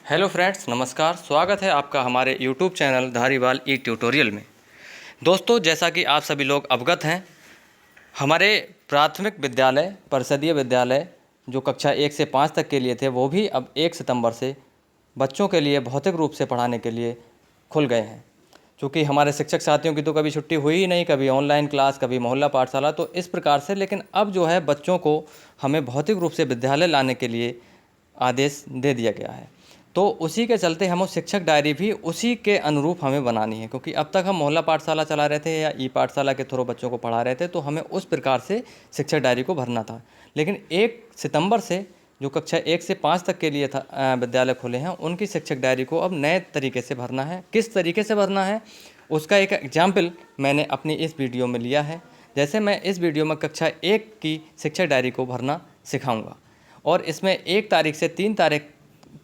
Hello friends, नमस्कार। स्वागत है आपका हमारे यूट्यूब चैनल धारीवाल ई ट्यूटोरियल में। दोस्तों, जैसा कि आप सभी लोग अवगत हैं, हमारे प्राथमिक विद्यालय, परिषदीय विद्यालय जो कक्षा 1 से 5 तक के लिए थे, वो भी अब 1 सितंबर से बच्चों के लिए भौतिक रूप से पढ़ाने के लिए खुल गए हैं। चूँकि हमारे शिक्षक साथियों की तो कभी छुट्टी हुई ही नहीं, कभी ऑनलाइन क्लास, कभी मोहल्ला पाठशाला, तो इस प्रकार से। लेकिन अब जो है, बच्चों को हमें भौतिक रूप से विद्यालय लाने के लिए आदेश दे दिया गया है। तो उसी के चलते हम उस शिक्षक डायरी भी उसी के अनुरूप हमें बनानी है, क्योंकि अब तक हम मोहल्ला पाठशाला चला रहे थे या ई पाठशाला के थ्रू बच्चों को पढ़ा रहे थे, तो हमें उस प्रकार से शिक्षक डायरी को भरना था। लेकिन 1 सितंबर से जो कक्षा 1 से 5 तक के लिए था विद्यालय खुले हैं, उनकी शिक्षक डायरी को अब नए तरीके से भरना है। किस तरीके से भरना है, उसका एक एग्जाम्पल मैंने अपनी इस वीडियो में लिया है। जैसे मैं इस वीडियो में कक्षा 1 की शिक्षक डायरी को भरना सिखाऊंगा, और इसमें 1 तारीख से 3 तारीख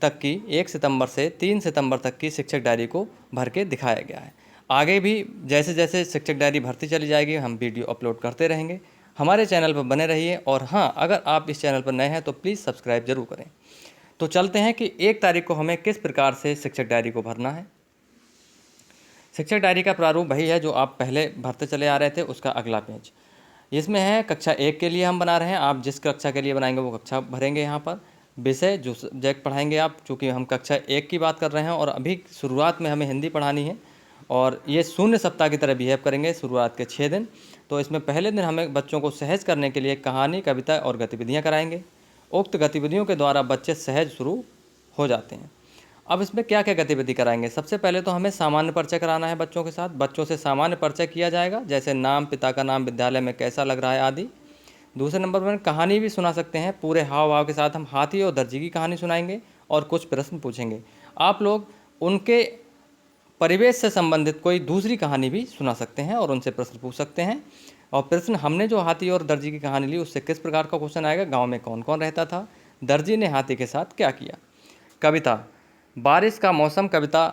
तक की, 1 सितंबर से 3 सितंबर तक की शिक्षक डायरी को भर के दिखाया गया है। आगे भी जैसे जैसे शिक्षक डायरी भरती चली जाएगी, हम वीडियो अपलोड करते रहेंगे। हमारे चैनल पर बने रहिए, और हाँ, अगर आप इस चैनल पर नए हैं तो प्लीज़ सब्सक्राइब जरूर करें। तो चलते हैं कि 1 तारीख को हमें किस प्रकार से शिक्षक डायरी को भरना है। शिक्षक डायरी का प्रारूप वही है जो आप पहले भरते चले आ रहे थे, उसका अगला पेज इसमें है। कक्षा 1 के लिए हम बना रहे हैं, आप जिस कक्षा के लिए बनाएंगे वो कक्षा भरेंगे। यहाँ पर विषय जो सब्जेक्ट पढ़ाएंगे आप, चूँकि हम कक्षा 1 की बात कर रहे हैं और अभी शुरुआत में हमें हिंदी पढ़ानी है, और ये शून्य सप्ताह की तरह बिहेव करेंगे शुरुआत के 6 दिन। तो इसमें पहले दिन हमें बच्चों को सहज करने के लिए कहानी, कविता और गतिविधियाँ कराएंगे। उक्त गतिविधियों के द्वारा बच्चे सहज शुरू हो जाते हैं। अब इसमें क्या क्या गतिविधि कराएंगे? सबसे पहले तो हमें सामान्य परिचय कराना है बच्चों के साथ। बच्चों से सामान्य परिचय किया जाएगा, जैसे नाम, पिता का नाम, विद्यालय में कैसा लग रहा है आदि। दूसरे नंबर पर कहानी भी सुना सकते हैं। पूरे हाव भाव के साथ हम हाथी और दर्जी की कहानी सुनाएंगे और कुछ प्रश्न पूछेंगे। आप लोग उनके परिवेश से संबंधित कोई दूसरी कहानी भी सुना सकते हैं और उनसे प्रश्न पूछ सकते हैं। और प्रश्न, हमने जो हाथी और दर्जी की कहानी ली, उससे किस प्रकार का क्वेश्चन आएगा? गाँव में कौन कौन रहता था? दर्जी ने हाथी के साथ क्या किया? कविता, बारिश का मौसम कविता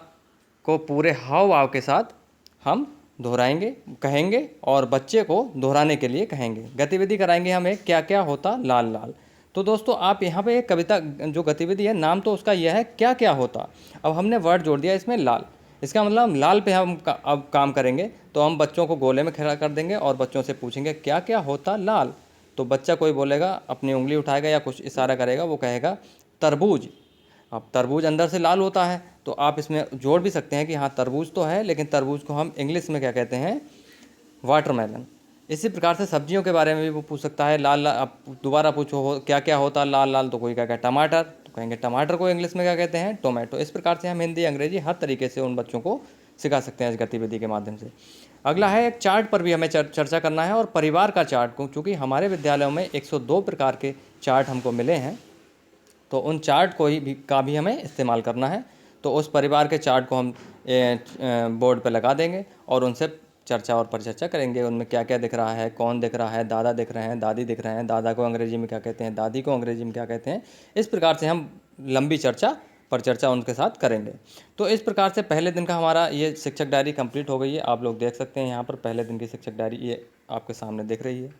को पूरे हाव भाव के साथ हम दोहराएंगे, कहेंगे, और बच्चे को दोहराने के लिए कहेंगे। गतिविधि कराएंगे हमें, क्या क्या होता लाल लाल। तो दोस्तों, आप यहाँ पे एक कविता जो गतिविधि है, नाम तो उसका यह है क्या क्या होता। अब हमने वर्ड जोड़ दिया इसमें लाल, इसका मतलब हम लाल पे हम अब काम करेंगे। तो हम बच्चों को गोले में खड़ा कर देंगे और बच्चों से पूछेंगे क्या क्या होता लाल। तो बच्चा कोई बोलेगा, अपनी उंगली उठाएगा या कुछ इशारा करेगा, वो कहेगा तरबूज। अब तरबूज अंदर से लाल होता है, तो आप इसमें जोड़ भी सकते हैं कि हाँ, तरबूज तो है, लेकिन तरबूज को हम इंग्लिश में क्या कहते हैं? वाटरमेलन। इसी प्रकार से सब्जियों के बारे में भी वो पूछ सकता है। लाल लाल, आप दोबारा पूछो क्या क्या होता लाल लाल, तो कोई क्या कहता है टमाटर, तो कहेंगे टमाटर को इंग्लिश में क्या कहते हैं? टोमेटो। इस प्रकार से हम हिंदी, अंग्रेजी हर तरीके से उन बच्चों को सिखा सकते हैं इस गतिविधि के माध्यम से। अगला है, एक चार्ट पर भी हमें चर्चा करना है, और परिवार का चार्ट को, चूँकि हमारे विद्यालयों में 102 प्रकार के चार्ट हमको मिले हैं, तो उन चार्ट को का भी हमें इस्तेमाल करना है। तो उस परिवार के चार्ट को हम बोर्ड पर लगा देंगे और उनसे चर्चा और परिचर्चा करेंगे। उनमें क्या क्या दिख रहा है, कौन दिख रहा है, दादा दिख रहे हैं, दादी दिख रहे हैं, दादा को अंग्रेजी में क्या कहते हैं, दादी को अंग्रेजी में क्या कहते हैं। इस प्रकार से हम लंबी चर्चा परिचर्चा उनके साथ करेंगे। तो इस प्रकार से पहले दिन का हमारा ये शिक्षक डायरी कंप्लीट हो गई है। आप लोग देख सकते हैं यहाँ पर पहले दिन की शिक्षक डायरी ये आपके सामने दिख रही है।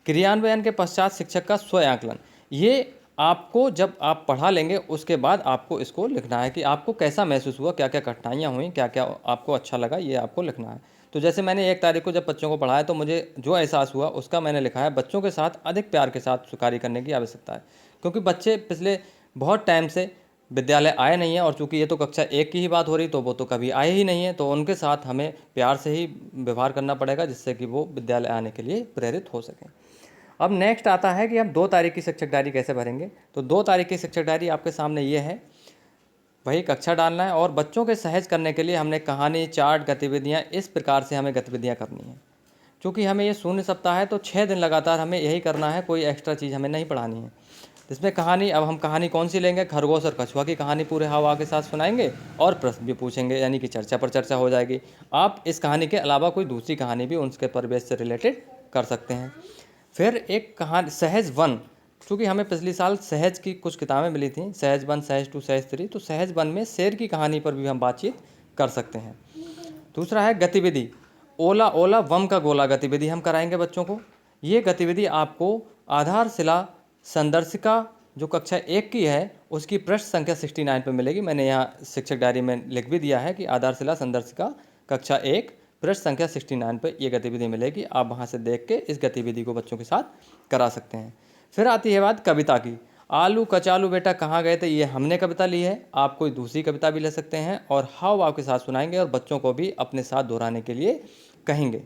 क्रियान्वयन के पश्चात शिक्षक का स्व आकलन, ये आपको जब आप पढ़ा लेंगे उसके बाद आपको इसको लिखना है कि आपको कैसा महसूस हुआ, क्या क्या कठिनाइयाँ हुई, क्या क्या आपको अच्छा लगा, ये आपको लिखना है। तो जैसे मैंने 1 तारीख को जब बच्चों को पढ़ाया, तो मुझे जो एहसास हुआ उसका मैंने लिखा है। बच्चों के साथ अधिक प्यार के साथ कार्य करने की आवश्यकता है, क्योंकि बच्चे पिछले बहुत टाइम से विद्यालय आए नहीं हैं, और चूँकि ये तो कक्षा 1 की ही बात हो रही, तो वो तो कभी आए ही नहीं है। तो उनके साथ हमें प्यार से ही व्यवहार करना पड़ेगा, जिससे कि वो विद्यालय आने के लिए प्रेरित हो सकें। अब नेक्स्ट आता है कि हम 2 तारीख की शिक्षक डायरी कैसे भरेंगे। तो 2 तारीख की शिक्षक डायरी आपके सामने ये है, वही कक्षा डालना है, और बच्चों के सहज करने के लिए हमने कहानी, चार्ट, गतिविधियाँ, इस प्रकार से हमें गतिविधियाँ करनी है। क्योंकि हमें ये शून्य सप्ताह है, तो 6 दिन लगातार हमें यही करना है, कोई एक्स्ट्रा चीज़ हमें नहीं पढ़ानी है। इसमें कहानी, अब हम कहानी कौन सी लेंगे? खरगोश और कछुआ की कहानी पूरे हवा के साथ सुनाएंगे और प्रश्न भी पूछेंगे, यानी कि चर्चा पर चर्चा हो जाएगी। आप इस कहानी के अलावा कोई दूसरी कहानी भी उनके परिवेश से रिलेटेड कर सकते हैं। फिर एक कहानी सहज वन, क्योंकि हमें पिछले साल सहज की कुछ किताबें मिली थी, सहज 1, सहज 2, सहज 3, तो सहज 1 में शेर की कहानी पर भी हम बातचीत कर सकते हैं। दूसरा है गतिविधि, ओला ओला वम का गोला गतिविधि हम कराएंगे बच्चों को। ये गतिविधि आपको आधारशिला, संदर्शिका, जो कक्षा 1 की है उसकी पृष्ठ संख्या 69 पे मिलेगी। मैंने यहाँ शिक्षक डायरी में लिख भी दिया है कि आधारशिला संदर्शिका कक्षा 1 पृष्ठ संख्या 69 पे ये गतिविधि मिलेगी। आप वहाँ से देख के इस गतिविधि को बच्चों के साथ करा सकते हैं। फिर आती है बात कविता की। आलू कचालू बेटा कहाँ गए थे, ये हमने कविता ली है। आप कोई दूसरी कविता भी ले सकते हैं और हाव भाव के साथ सुनाएंगे और बच्चों को भी अपने साथ दोहराने के लिए कहेंगे।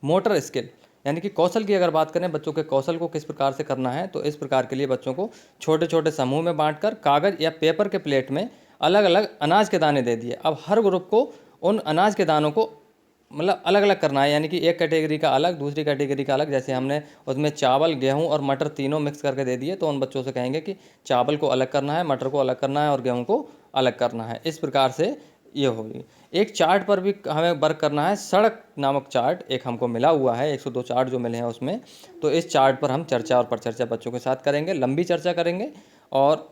मोटर स्किल यानी कि कौशल की अगर बात करें, बच्चों के कौशल को किस प्रकार से करना है, तो इस प्रकार के लिए बच्चों को छोटे छोटे समूह में बांटकर कागज़ या पेपर के प्लेट में अलग अलग अनाज के दाने दे दिए। अब हर ग्रुप को उन अनाज के दानों को मतलब अलग अलग करना है, यानी कि एक कैटेगरी का अलग, दूसरी कैटेगरी का अलग। जैसे हमने उसमें चावल, गेहूं और मटर तीनों मिक्स करके दे दिए, तो उन बच्चों से कहेंगे कि चावल को अलग करना है, मटर को अलग करना है और गेहूं को अलग करना है। इस प्रकार से ये होगी। एक चार्ट पर भी हमें वर्क करना है। सड़क नामक चार्ट एक हमको मिला हुआ है, 102 चार्ट जो मिले हैं उसमें। तो इस चार्ट पर हम चर्चा और परिचर्चा बच्चों के साथ करेंगे, लंबी चर्चा करेंगे और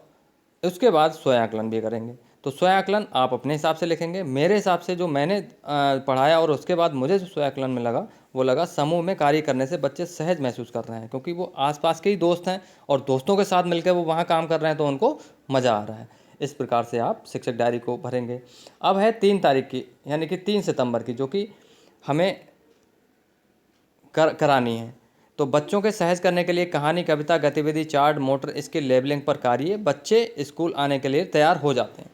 उसके बाद स्वयं आकलन भी करेंगे। तो स्वयं आकलन आप अपने हिसाब से लिखेंगे। मेरे हिसाब से जो मैंने पढ़ाया और उसके बाद मुझे जो स्वयं आकलन में लगा, वो लगा समूह में कार्य करने से बच्चे सहज महसूस कर रहे हैं, क्योंकि वो आसपास के ही दोस्त हैं और दोस्तों के साथ मिलकर वो वहाँ काम कर रहे हैं, तो उनको मज़ा आ रहा है। इस प्रकार से आप शिक्षक डायरी को भरेंगे। अब है 3 तारीख की, यानी कि 3 सितंबर की, जो कि हमें करानी है। तो बच्चों के सहज करने के लिए कहानी, कविता, गतिविधि, चार्ट, मोटर इसके लेबलिंग पर कार्य बच्चे स्कूल आने के लिए तैयार हो जाते हैं।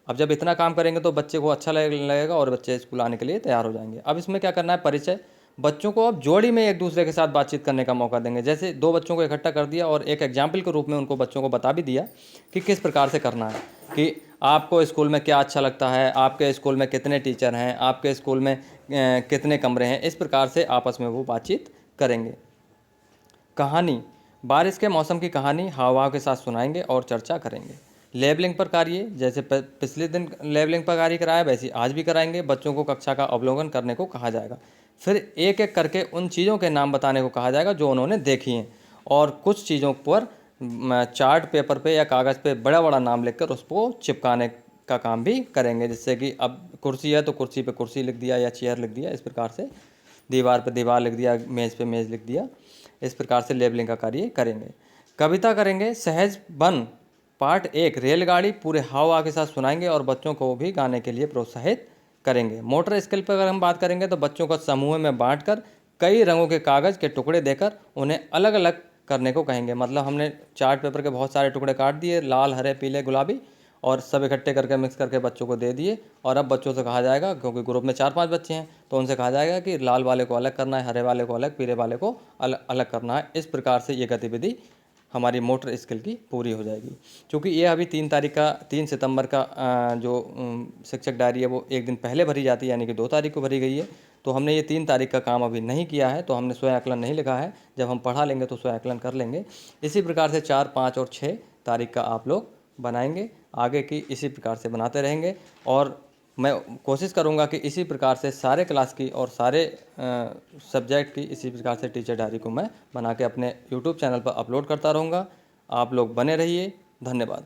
अब जब इतना काम करेंगे तो बच्चे को अच्छा लगेगा और बच्चे स्कूल आने के लिए तैयार हो जाएंगे। अब इसमें क्या करना है, परिचय। बच्चों को अब जोड़ी में एक दूसरे के साथ बातचीत करने का मौका देंगे। जैसे 2 बच्चों को इकट्ठा कर दिया और एक एग्जाम्पल के रूप में उनको बच्चों को बता भी दिया कि किस प्रकार से करना है, कि आपको स्कूल में क्या अच्छा लगता है, आपके स्कूल में कितने टीचर हैं, आपके स्कूल में कितने कमरे हैं। इस प्रकार से आपस में वो बातचीत करेंगे। कहानी, बारिश के मौसम की कहानी हाव भाव के साथ सुनाएंगे और चर्चा करेंगे। लेबलिंग पर कार्य, जैसे पिछले दिन लेबलिंग पर कार्य कराया वैसे आज भी कराएंगे। बच्चों को कक्षा का अवलोकन करने को कहा जाएगा। फिर एक एक करके उन चीज़ों के नाम बताने को कहा जाएगा जो उन्होंने देखी हैं, और कुछ चीज़ों पर चार्ट पेपर पे या कागज़ पे बड़ा बड़ा नाम लिखकर उसको चिपकाने का काम भी करेंगे। जिससे कि अब कुर्सी है तो कुर्सी पे कुर्सी लिख दिया या चेयर लिख दिया, इस प्रकार से दीवार पे दीवार लिख दिया, मेज़ पे मेज़ लिख दिया। इस प्रकार से लेबलिंग का कार्य करेंगे। कविता करेंगे। सहज बन पार्ट 1 रेलगाड़ी पूरे हाव भाव के साथ सुनाएंगे और बच्चों को भी गाने के लिए प्रोत्साहित करेंगे। मोटर स्किल पर अगर हम बात करेंगे तो बच्चों को समूह में बांटकर कई रंगों के कागज़ के टुकड़े देकर उन्हें अलग अलग करने को कहेंगे। मतलब हमने चार्ट पेपर के बहुत सारे टुकड़े काट दिए, लाल, हरे, पीले, गुलाबी, और सब इकट्ठे करके मिक्स करके बच्चों को दे दिए। और अब बच्चों से कहा जाएगा, क्योंकि ग्रुप में 4-5 बच्चे हैं, तो उनसे कहा जाएगा कि लाल वाले को अलग करना है, हरे वाले को अलग, पीले वाले को अलग अलग करना है। इस प्रकार से ये गतिविधि हमारी मोटर स्किल की पूरी हो जाएगी। क्योंकि ये अभी 3 सितंबर का जो शिक्षक डायरी है वो एक दिन पहले भरी जाती है, यानी कि 2 तारीख को भरी गई है। तो हमने ये 3 तारीख का काम अभी नहीं किया है, तो हमने स्वयं आकलन नहीं लिखा है। जब हम पढ़ा लेंगे तो स्वयं आकलन कर लेंगे। इसी प्रकार से 4, 5 और 6 तारीख का आप लोग बनाएंगे। आगे की इसी प्रकार से बनाते रहेंगे और मैं कोशिश करूंगा कि इसी प्रकार से सारे क्लास की और सारे सब्जेक्ट की इसी प्रकार से टीचर डायरी को मैं बना के अपने यूट्यूब चैनल पर अपलोड करता रहूँगा। आप लोग बने रहिए। धन्यवाद।